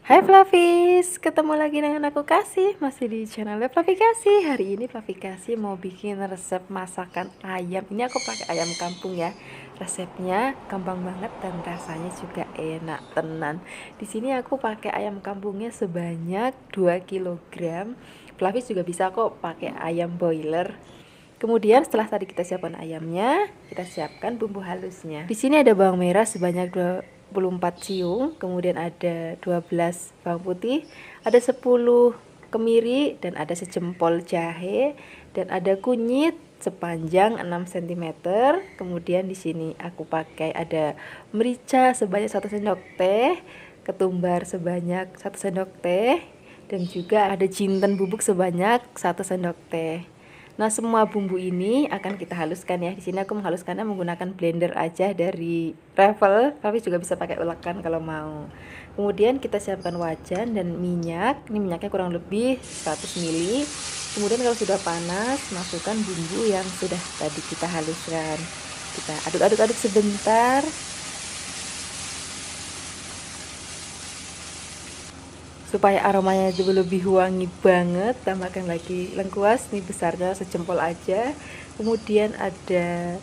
Hai Flavis, ketemu lagi dengan aku Kasih, masih di channel Flavi Kasih. Hari ini Flavi Kasih mau bikin resep masakan ayam. Ini aku pakai ayam kampung ya. Resepnya gampang banget dan rasanya juga enak tenan. Di sini aku pakai ayam kampungnya sebanyak 2 kilogram. Flavis juga bisa kok pakai ayam boiler. Kemudian setelah tadi kita siapkan ayamnya, kita siapkan bumbu halusnya. Di sini ada bawang merah sebanyak 24 siung, kemudian ada 12 bawang putih, ada 10 kemiri dan ada sejempol jahe dan ada kunyit sepanjang 6 cm. Kemudian di sini aku pakai ada merica sebanyak 1 sendok teh, ketumbar sebanyak 1 sendok teh dan juga ada jinten bubuk sebanyak 1 sendok teh. Nah, semua bumbu ini akan kita haluskan ya. Di sini aku menghaluskannya menggunakan blender aja dari Revel, tapi juga bisa pakai ulekan kalau mau. Kemudian kita siapkan wajan dan minyak. Ini minyaknya kurang lebih 100 ml. Kemudian kalau sudah panas, masukkan bumbu yang sudah tadi kita haluskan. Kita aduk-aduk sebentar. Supaya aromanya juga lebih wangi banget, tambahkan lagi lengkuas, nih besarnya sejempol aja. Kemudian ada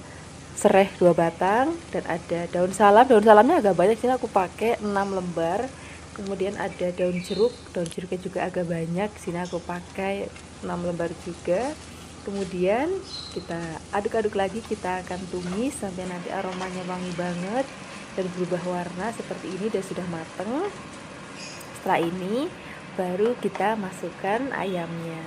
serai 2 batang dan ada daun salam. Daun salamnya agak banyak, sini aku pakai 6 lembar. Kemudian ada daun jeruknya juga agak banyak, sini aku pakai 6 lembar juga. Kemudian kita aduk-aduk lagi, kita akan tumis sampai nanti aromanya wangi banget dan berubah warna seperti ini dan sudah mateng. Setelah ini baru kita masukkan ayamnya.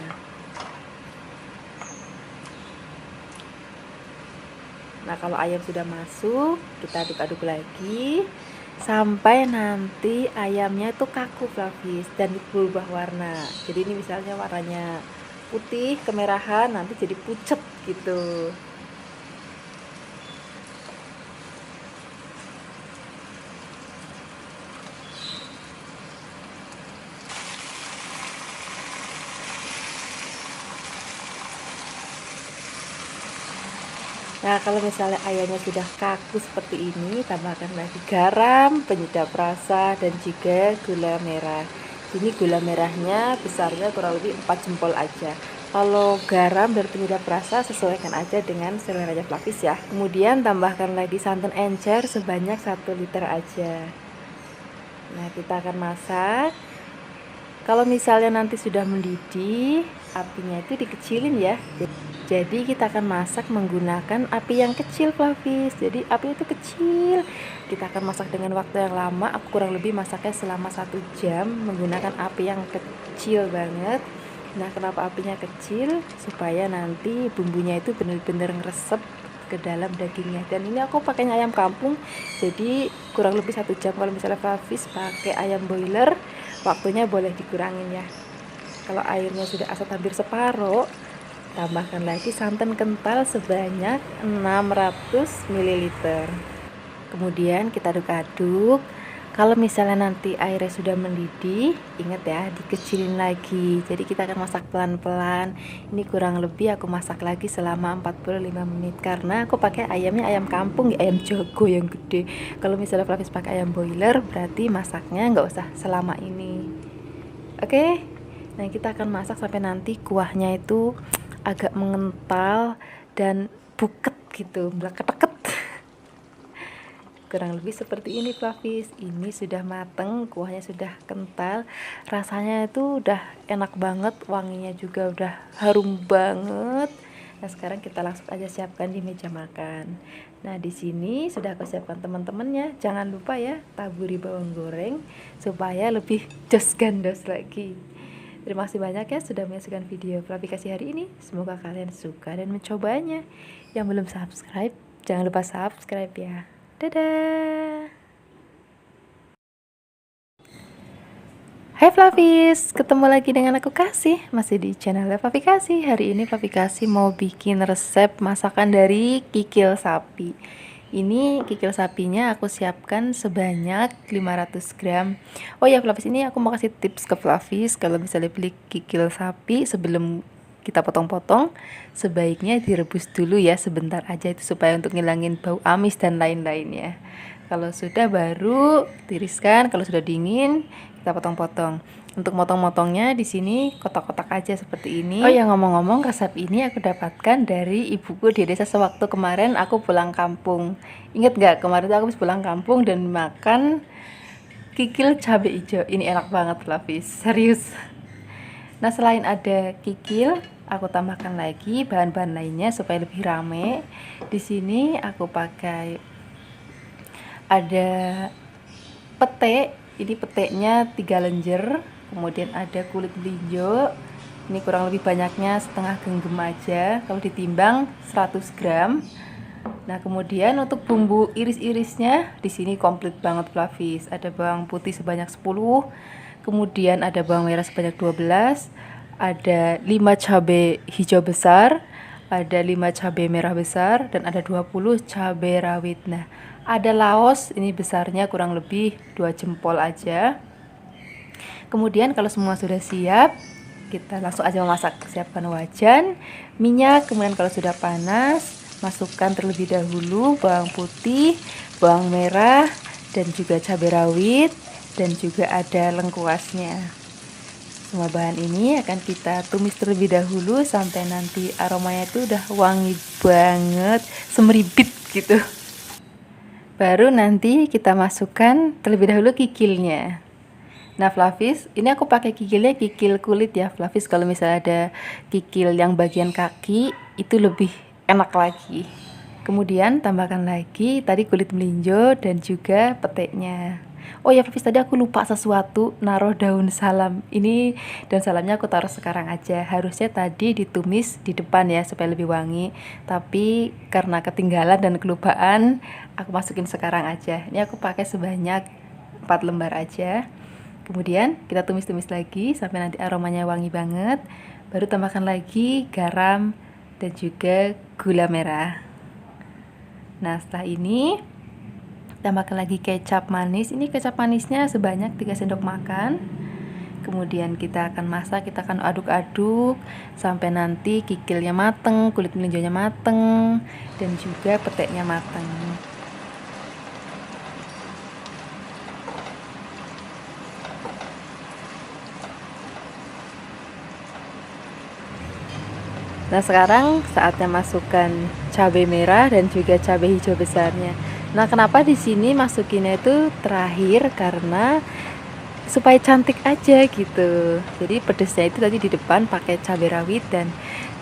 Nah, kalau ayam sudah masuk, kita aduk-aduk lagi sampai nanti ayamnya itu kaku Flavis dan berubah warna. Jadi ini misalnya warnanya putih kemerahan, nanti jadi pucet gitu. Nah, kalau misalnya ayamnya sudah kaku seperti ini, tambahkan lagi garam, penyedap rasa, dan juga gula merah. Ini gula merahnya besarnya kurang lebih 4 jempol aja. Kalau garam dan penyedap rasa sesuaikan aja dengan selera Flavis ya. Kemudian tambahkan lagi santan encer sebanyak 1 liter aja. Nah, kita akan masak. Kalau misalnya nanti sudah mendidih, apinya itu dikecilin ya. Jadi kita akan masak menggunakan api yang kecil Flavis. Jadi api itu kecil. Kita akan masak dengan waktu yang lama. Aku kurang lebih masaknya selama 1 jam menggunakan api yang kecil banget. Nah, kenapa apinya kecil? Supaya nanti bumbunya itu benar-benar ngeresep ke dalam dagingnya. Dan ini aku pakainya ayam kampung, jadi kurang lebih 1 jam. Kalau misalnya Flavis pakai ayam boiler, waktunya boleh dikurangin ya. Kalau airnya sudah asat hampir separuh, tambahkan lagi santan kental sebanyak 600 ml. Kemudian kita aduk-aduk. Kalau misalnya nanti airnya sudah mendidih, ingat ya, dikecilin lagi. Jadi kita akan masak pelan-pelan. Ini kurang lebih aku masak lagi selama 45 menit karena aku pakai ayamnya ayam kampung, ayam jago yang gede. Kalau misalnya Flavis pakai ayam boiler, berarti masaknya nggak usah selama ini. Oke. Nah, kita akan masak sampai nanti kuahnya itu agak mengental dan buket gitu, melekat-lekat. Kurang lebih seperti ini Flavis. Ini sudah mateng, kuahnya sudah kental, rasanya itu udah enak banget, wanginya juga udah harum banget. Nah, sekarang kita langsung aja siapkan di meja makan. Nah, di sini sudah aku siapkan teman-temannya. Jangan lupa ya, taburi bawang goreng supaya lebih jos gandos lagi. Terima kasih banyak ya sudah menyaksikan video Flavi Kasih hari ini. Semoga kalian suka dan mencobanya. Yang belum subscribe, jangan lupa subscribe ya. Dadah. Hai Flavis, ketemu lagi dengan aku Kasih, masih di channel Flavi Kasih. Hari ini Flavi Kasih mau bikin resep masakan dari kikil sapi. Ini kikil sapinya aku siapkan sebanyak 500 gram. Oh ya Flavis, ini aku mau kasih tips ke Flavis. Kalau misalnya beli kikil sapi, sebelum kita potong-potong, sebaiknya direbus dulu ya sebentar aja, itu supaya untuk ngilangin bau amis dan lain-lainnya. Kalau sudah baru tiriskan, kalau sudah dingin kita potong-potong. Untuk motong-motongnya di sini kotak-kotak aja seperti ini. Oh ya, ngomong-ngomong, resep ini aku dapatkan dari ibuku di desa sewaktu kemarin aku pulang kampung. Ingat nggak, kemarin aku habis pulang kampung dan makan kikil cabai hijau. Ini enak banget, Flavis, serius. Nah, selain ada kikil, aku tambahkan lagi bahan-bahan lainnya supaya lebih rame. Di sini aku pakai ada pete, ini petenya 3 lenjer, kemudian ada kulit melinjo, ini kurang lebih banyaknya setengah genggam aja, kalau ditimbang 100 gram. Nah, kemudian untuk bumbu iris-irisnya di sini komplit banget, Flavis. Ada bawang putih sebanyak 10, kemudian ada bawang merah sebanyak 12, ada 5 cabai hijau besar, ada 5 cabai merah besar, dan ada 20 cabai rawit. Nah, ada laos, ini besarnya kurang lebih 2 jempol aja. Kemudian kalau semua sudah siap, kita langsung aja memasak. Siapkan wajan, minyak, kemudian kalau sudah panas, masukkan terlebih dahulu bawang putih, bawang merah, dan juga cabai rawit, dan juga ada lengkuasnya. Semua bahan ini akan kita tumis terlebih dahulu sampai nanti aromanya itu udah wangi banget, semeribit gitu. Baru nanti kita masukkan terlebih dahulu kikilnya. Nah, Flavis, ini aku pakai kikilnya kikil kulit ya, Flavis. Kalau misalnya ada kikil yang bagian kaki, itu lebih enak lagi. Kemudian tambahkan lagi tadi kulit melinjo dan juga peteknya. Oh ya, Flavis, tadi aku lupa sesuatu, naruh daun salam. Ini daun salamnya aku taruh sekarang aja. Harusnya tadi ditumis di depan ya supaya lebih wangi. Tapi karena ketinggalan dan kelupaan, aku masukin sekarang aja. Ini aku pakai sebanyak 4 lembar aja. Kemudian kita tumis-tumis lagi sampai nanti aromanya wangi banget. Baru tambahkan lagi garam dan juga gula merah. Nah, setelah ini tambahkan lagi kecap manis. Ini kecap manisnya sebanyak 3 sendok makan. Kemudian kita akan masak, kita akan aduk-aduk sampai nanti kikilnya mateng, kulit melinjonya mateng, dan juga peteknya mateng. Nah, sekarang saatnya masukkan cabai merah dan juga cabai hijau besarnya. Nah, kenapa di sini masukinnya itu terakhir? Karena supaya cantik aja gitu. Jadi pedesnya itu tadi di depan pakai cabai rawit, dan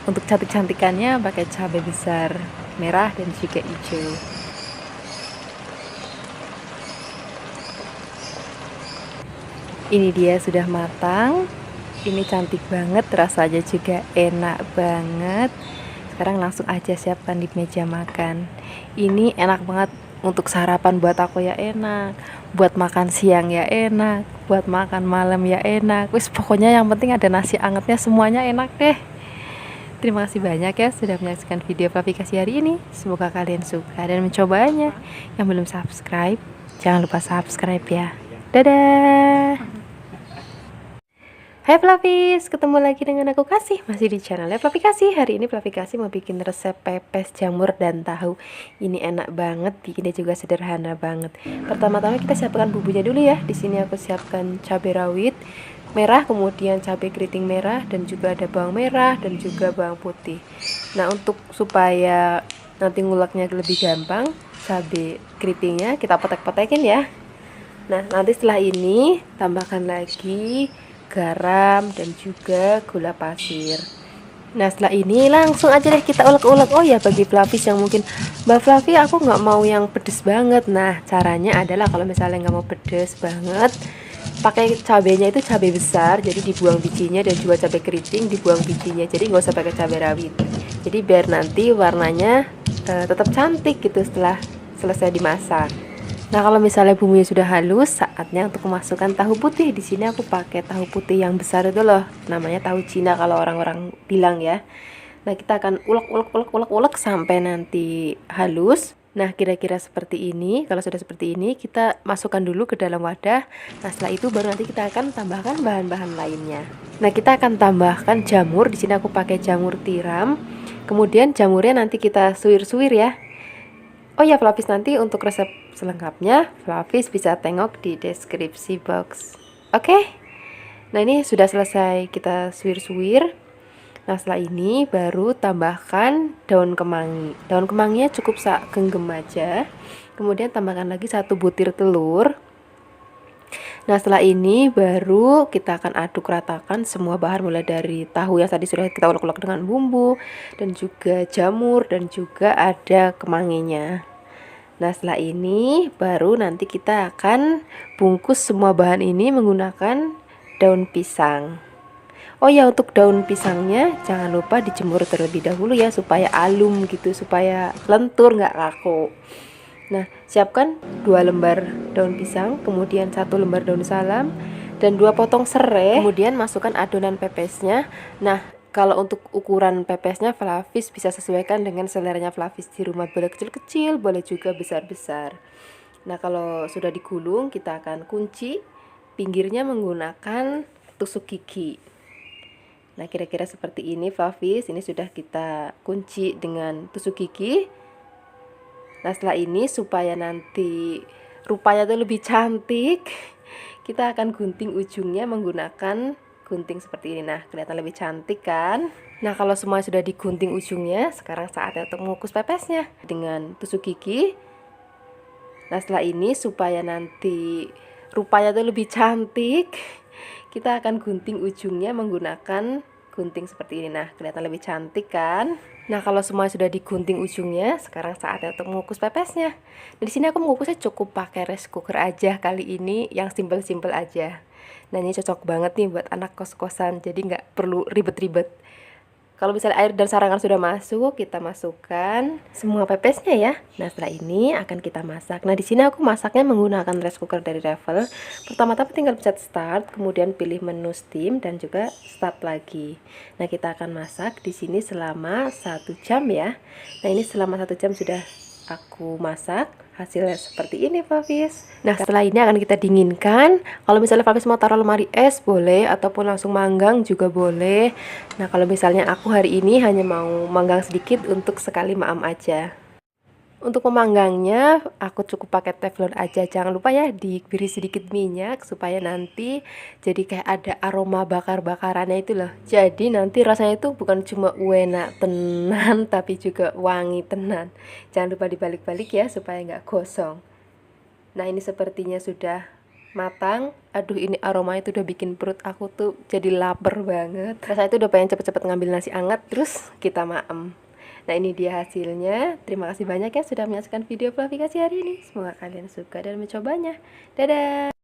untuk cantik-cantikannya pakai cabai besar, merah dan juga hijau. Ini dia sudah matang. Ini cantik banget, rasanya juga enak banget. Sekarang langsung aja siapkan di meja makan. Ini enak banget untuk sarapan, buat aku ya enak, buat makan siang ya enak, buat makan malam ya enak. Wis, pokoknya yang penting ada nasi angetnya, semuanya enak deh. Terima kasih banyak ya sudah menyaksikan video Flavikasi hari ini. Semoga kalian suka dan mencobanya. Yang belum subscribe, jangan lupa subscribe ya. Dadah. Hai Flavis, ketemu lagi dengan aku Kasih, masih di channelnya Flavikasi. Hari ini Flavikasi mau bikin resep pepes jamur dan tahu. Ini enak banget, bikinnya juga sederhana banget. Pertama-tama kita siapkan bumbunya dulu ya. Di sini aku siapkan cabai rawit merah, kemudian cabai keriting merah, dan juga ada bawang merah dan juga bawang putih. Nah, untuk supaya nanti nguleknya lebih gampang, cabai keritingnya kita petek-petekin ya. Nah, nanti setelah ini tambahkan lagi garam dan juga gula pasir. Nah, setelah ini langsung aja deh kita ulek-ulek. Oh ya, bagi Flavis yang mungkin, Mbak Flavi aku nggak mau yang pedes banget. Nah, caranya adalah kalau misalnya nggak mau pedes banget, pakai cabenya itu cabai besar, jadi dibuang bijinya, dan juga cabai keriting dibuang bijinya. Jadi nggak usah pakai cabai rawit. Jadi biar nanti warnanya tetap cantik gitu setelah selesai dimasak. Nah, kalau misalnya bumbunya sudah halus, saatnya untuk memasukkan tahu putih. Di sini aku pakai tahu putih yang besar itu loh, namanya tahu Cina kalau orang-orang bilang ya. Nah, kita akan ulek sampai nanti halus. Nah, kira-kira seperti ini. Kalau sudah seperti ini, kita masukkan dulu ke dalam wadah. Nah, setelah itu baru nanti kita akan tambahkan bahan-bahan lainnya. Nah, kita akan tambahkan jamur. Di sini aku pakai jamur tiram. Kemudian jamurnya nanti kita suwir-suwir ya. Oh ya, Flavis, nanti untuk resep selengkapnya Flavis bisa tengok di deskripsi box. Oke. Nah, ini sudah selesai kita suwir-suwir. Nah, setelah ini baru tambahkan daun kemangi. Daun kemanginya cukup sak genggam aja. Kemudian tambahkan lagi 1 butir telur. Nah, setelah ini baru kita akan aduk ratakan semua bahan, mulai dari tahu yang tadi sudah kita ulek-ulek dengan bumbu, dan juga jamur, dan juga ada kemanginya. Nah, setelah ini baru nanti kita akan bungkus semua bahan ini menggunakan daun pisang. Oh ya, untuk daun pisangnya jangan lupa dijemur terlebih dahulu ya, supaya alum gitu, supaya lentur nggak kaku. Nah, siapkan 2 lembar daun pisang, kemudian 1 lembar daun salam, dan 2 potong serai. Kemudian masukkan adonan pepesnya. Nah, kalau untuk ukuran pepesnya Flavis bisa sesuaikan dengan seleranya Flavis di rumah, boleh kecil-kecil, boleh juga besar-besar. Nah, kalau sudah digulung, kita akan kunci pinggirnya menggunakan tusuk gigi. Nah, kira-kira seperti ini Flavis, ini sudah kita kunci dengan tusuk gigi. Nah, setelah ini supaya nanti rupanya tuh lebih cantik, kita akan gunting ujungnya menggunakan gunting seperti ini. Nah, kelihatan lebih cantik kan? Nah, kalau semua sudah digunting ujungnya, sekarang saatnya untuk mengukus pepesnya dengan tusuk gigi. Nah, setelah ini supaya nanti rupanya tuh lebih cantik, kita akan gunting ujungnya menggunakan gunting seperti ini. Nah, kelihatan lebih cantik kan? Nah, kalau semua sudah digunting ujungnya, sekarang saatnya untuk mengukus pepesnya. Nah, di sini aku mengukusnya cukup pakai rice cooker aja kali ini, yang simple-simple aja. Nah, ini cocok banget nih buat anak kos-kosan, jadi nggak perlu ribet-ribet. Kalau misalnya air dan sarangan sudah masuk, kita masukkan semua pepesnya ya. Nah, setelah ini akan kita masak. Nah, di sini aku masaknya menggunakan rice cooker dari Revel. Pertama-tama tinggal pencet start, kemudian pilih menu steam dan juga start lagi. Nah, kita akan masak di sini selama 1 jam ya. Nah, ini selama 1 jam sudah aku masak. Hasilnya seperti ini Flavis. Nah, setelah ini akan kita dinginkan. Kalau misalnya Flavis mau taruh lemari es boleh, ataupun langsung manggang juga boleh. Nah, kalau misalnya aku hari ini hanya mau manggang sedikit untuk sekali maam aja. Untuk memanggangnya aku cukup pakai teflon aja. Jangan lupa ya diberi sedikit minyak supaya nanti jadi kayak ada aroma bakar-bakarannya itu loh. Jadi nanti rasanya itu bukan cuma enak tenan tapi juga wangi tenan. Jangan lupa dibalik-balik ya supaya nggak gosong. Nah, ini sepertinya sudah matang. Aduh, ini aromanya itu udah bikin perut aku tuh jadi lapar banget. Rasanya itu udah pengen cepet-cepet ngambil nasi anget terus kita maem. Nah, ini dia hasilnya. Terima kasih banyak ya sudah menyaksikan video Flavikasi hari ini. Semoga kalian suka dan mencobanya. Dadah!